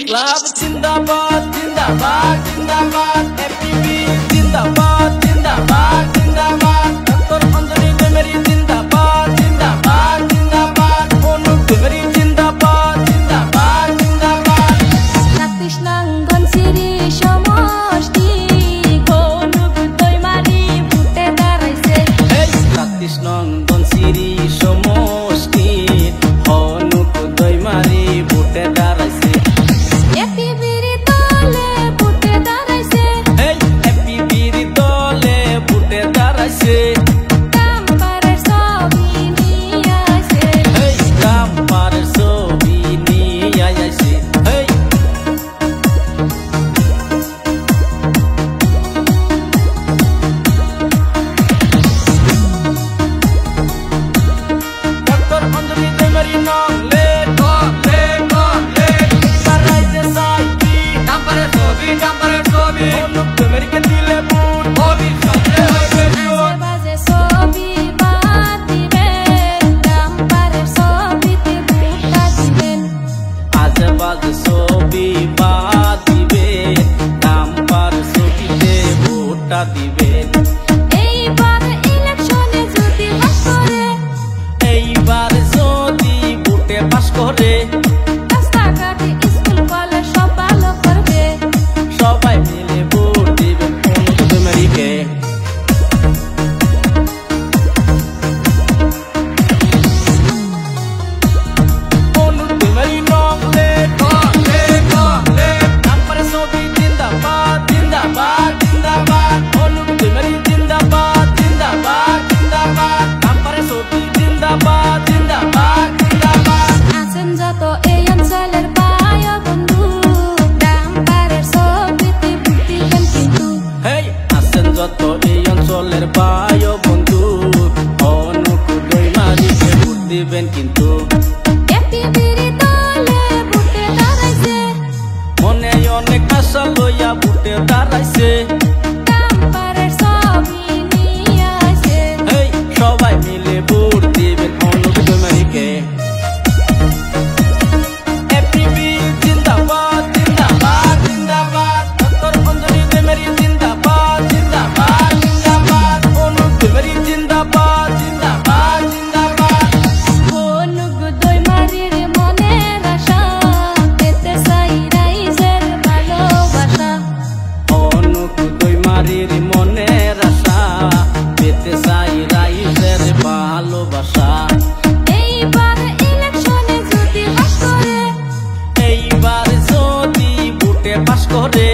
club জিন্দাবাদ জিন্দাবাদ জিন্দাবাদ এপিবি জিন্দাবাদ জিন্দাবাদ জিন্দাবাদ ডক্টর অঞ্জলি দেমেরি জিন্দাবাদ জিন্দাবাদ জিন্দাবাদ অনুপ দেমেরি জিন্দাবাদ জিন্দাবাদ জিন্দাবাদ ৩৬ নং ধনসিরি সমষ্টি অনুপ দৈমারি ভোটে দাঁড়াইছে ৩৬ নং ধনসিরি সমষ্টি অনুপ দৈমারি ভোটে দাঁড়াইছে এপিবির দলে ভোটে দাঁড়াইছে এপিবির দলে ভোটে দাঁড়াইছে কাম্পারের ছবি নিয়ে আইছে কাম্পারের ছবি নিয়ে আইছে ডক্টর অঞ্জলি দেমেরি নং লে অনুপ দেমেরিকে দিলে ভোট বাজে ছবি বাদ দিবেন কাম্পারের ছবিতে ভোটটা দিবেন আজে বাজে ছবি বাদ দিবে কাম্পার ছবিতে ভোটটা দিবেন এইবার ইলেকশনে যদি পাস করে এইবার যদি ভোটে পাস করে রাস্তাঘাটে স্কুল কলেজ সব ভালো করবে সবাই মিলে ভোট দিবেন অনুপ দেমেরিকে অনুপ দেমেরি নং লে কাম্পারের ছবি জিন্দাবাদ জিন্দাবাদ জিন্দাবাদ অনুপ দেমেরি জিন্দাবাদ জিন্দাবাদ জিন্দাবাদ কাম্পারের ছবি জিন্দাবাদ জিন্দাবাদ জিন্দাবাদ আছেন যত এই অঞ্চলের ভাই বন্ধু কাম্পারের ছবিতে ভোট দিবেন কিন্তু আছেন যত এই অঞ্চলের ভাই বন্ধু অনুপ দৈমারিকে ভোট দিবেন কিন্তু এপিবির দলে ভোটে দাঁড়াইছে মনে অনেক আশা লইয়া ভোটে দাঁড়াইছে কাম্পারের ছবি নিয়ে আইছে সবাই মিলে ভোট দিবেন অনুপ দৈমারিকে এপিবি জিন্দাবাদ জিন্দাবাদ জিন্দাবাদ ডক্টর অঞ্জলি দেমেরি জিন্দাবাদ জিন্দাবাদ জিন্দাবাদ অনুপ দেমেরি জিন্দাবাদ জিন্দাবাদ জিন্দাবাদ অনুপ দৈমারির মনের আশা পেতে চাই রাইজের ভালোবাসা অনুপ দৈমারির মনের আশা পেতে চাই রাইজের ভালোবাসা এইবার ইলেকশনে যদি পাস করে এইবার যদি ভোটে পাস করে